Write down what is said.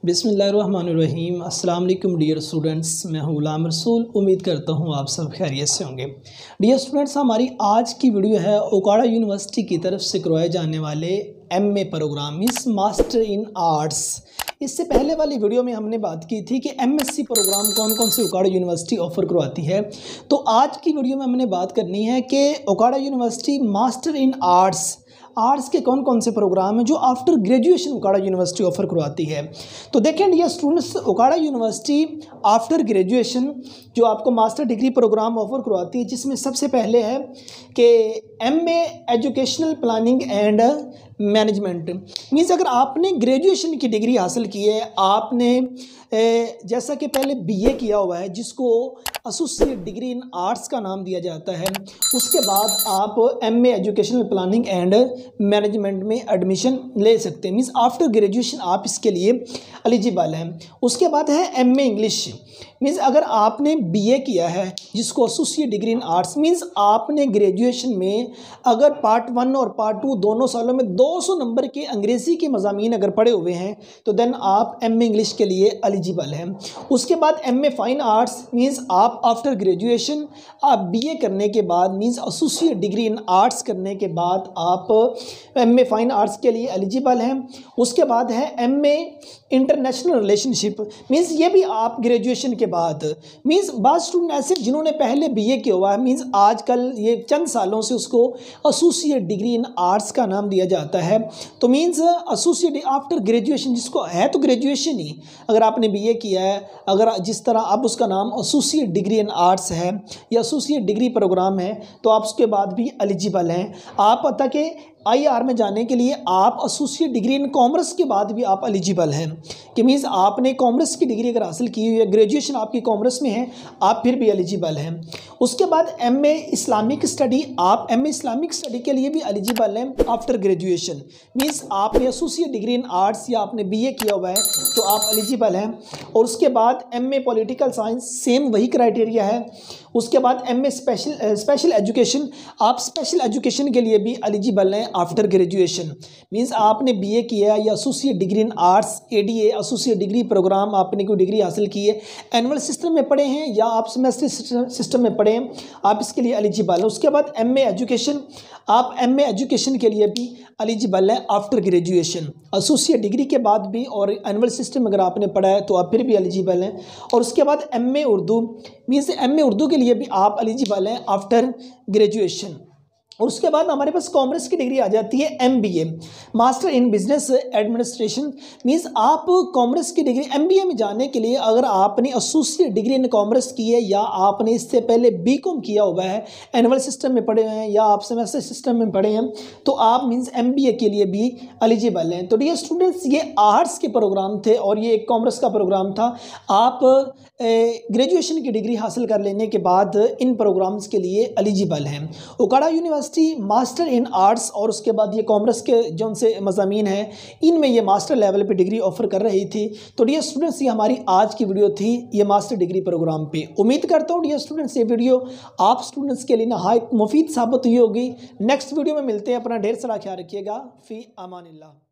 बिस्मिल्लाहिर्रहमानिर्रहीम। अस्सलाम वालेकुम डियर स्टूडेंट्स, मैं हूं गुलाम रसूल। उम्मीद करता हूं आप सब खैरियत से होंगे। डियर स्टूडेंट्स, हमारी आज की वीडियो है ओकाड़ा यूनिवर्सिटी की तरफ से करवाए जाने वाले MA programme means master in arts. इससे पहले वाली वीडियो में हमने बात की थी कि एमएससी प्रोग्राम कौन कौन से ओकाड़ा यूनिवर्सिटी ऑफर करवाती है। तो आज की वीडियो में हमने बात करनी है कि Okara university master in arts के कौन कौन से प्रोग्राम हैं जो after graduation Okara university offer करवाती है। तो देखें dear students, Okara university after graduation जो आपको मास्टर डिग्री प्रोग्राम ऑफर करवाती है, जिसमें सबसे पहले है कि MA educational planning and management. Means अगर आपने ग्रेजुएशन की डिग्री हासिल की है, आपने जैसा कि पहले बीए किया हुआ है जिसको एसोसिएट डिग्री इन आर्ट्स का नाम दिया जाता है, उसके बाद आप MA educational planning and management में एडमिशन ले सकते हैं। मीन्स आफ्टर ग्रेजुएशन आप इसके लिए एलिजिबल हैं। उसके बाद है एमए इंग्लिश। मीन्स अगर आपने बीए किया है जिसको associate degree in arts, means आपने ग्रेजुएशन में अगर पार्ट 1 और पार्ट 2 दोनों सालों में 200 नंबर के अंग्रेज़ी के मज़ामीन अगर पढ़े हुए हैं तो देन आप एमए इंग्लिश के लिए एलिजिबल हैं। उसके बाद एमए फाइन आर्ट्स। मीन्स आप आफ्टर ग्रेजुएशन आप बीए करने के बाद means associate degree in arts करने के बाद आप एमए फाइन आर्ट्स के लिए एलिजिबल हैं। उसके बाद है एमए इंटरनेशनल रिलेशनशिप। मीन्स ये भी आप ग्रेजुएशन के बाद, मीन्स बाद स्टूडेंट ऐसे जिन्होंने पहले बीए किया हुआ है, मीन्स आजकल ये चंद सालों से उसको एसोसिएट डिग्री इन आर्ट्स का नाम दिया जाता है। तो मीन्स एसोसिएट आफ्टर ग्रेजुएशन, जिसको है तो ग्रेजुएशन ही, अगर आपने बीए किया है, अगर जिस तरह अब उसका नाम एसोसिएट डिग्री इन आर्ट्स है या एसोसिएट डिग्री प्रोग्राम है, तो आप उसके बाद भी एलिजिबल हैं। आप पता कि आईआर में जाने के लिए आप एसोसिएट डिग्री इन कॉमर्स के बाद भी आप एलिजिबल हैं, कि मीन्स आपने कॉमर्स की डिग्री अगर हासिल की हुई है, ग्रेजुएशन आपकी कॉमर्स में है, आप फिर भी एलिजिबल हैं। उसके बाद एमए इस्लामिक स्टडी, आप एमए इस्लामिक स्टडी के लिए भी एलिजिबल हैं आफ्टर ग्रेजुएशन। मीन्स आपने एसोसिएट डिग्री इन आर्ट्स या आपने बीए किया हुआ है तो आप एलिजिबल हैं। और उसके बाद एमए पॉलिटिकल साइंस, सेम वही क्राइटेरिया है। उसके बाद एमए स्पेशल एजुकेशन, आप स्पेशल एजुकेशन के लिए भी एलिजिबल हैं आफ्टर ग्रेजुएशन। मीन्स आपने बीए किया है या associate degree in arts ADA associate degree programme आपने कोई डिग्री हासिल की है, एनुअल सिस्टम में पढ़े हैं या आप सेमेस्टर सिस्टम में पढ़े हैं, आप इसके लिए एलिजिबल हैं। उसके बाद एमए एजुकेशन, आप एमए एजुकेशन के लिए भी एलिजिबल हैं आफ्टर ग्रेजुएशन, एसोसिएट डिग्री के बाद भी, और एनुअल सिस्टम अगर आपने पढ़ा है तो आप फिर भी एलिजिबल हैं। और उसके बाद MA Urdu, means MA Urdu के लिए भी आप एलिजिबल हैं आफ्टर ग्रेजुएशन। और उसके बाद हमारे पास कॉमर्स की डिग्री आ जाती है MBA, master in business administration. Means आप कॉमर्स की डिग्री एमबीए में जाने के लिए अगर आपने एसोसिएट डिग्री इन कॉमर्स की है या आपने इससे पहले बीकॉम किया हुआ है, एनुअल सिस्टम में पढ़े हुए हैं या आप सेमेस्टर सिस्टम में पढ़े हैं, तो आप मीन्स एमबीए के लिए भी एलिजिबल हैं। तो डियर स्टूडेंट्स, ये आर्ट्स के प्रोग्राम थे और ये एक कॉमर्स का प्रोग्राम था। आप ग्रेजुएशन की डिग्री हासिल कर लेने के बाद इन प्रोग्राम्स के लिए एलिजिबल हैं। Okara university master in arts और उसके बाद ये कॉमर्स के जो से मज़ामीन हैं, इनमें ये मास्टर लेवल पे डिग्री ऑफर कर रही थी। तो डियर स्टूडेंट्स, ये हमारी आज की वीडियो थी ये मास्टर डिग्री प्रोग्राम पे। उम्मीद करता हूँ डियर स्टूडेंट्स ये वीडियो आप स्टूडेंट्स के लिए नहायत मुफीद साबित हुई होगी। नेक्स्ट वीडियो में मिलते हैं। अपना ढेर सारा ख्याल रखिएगा। फ़ी अमानिल्लाह।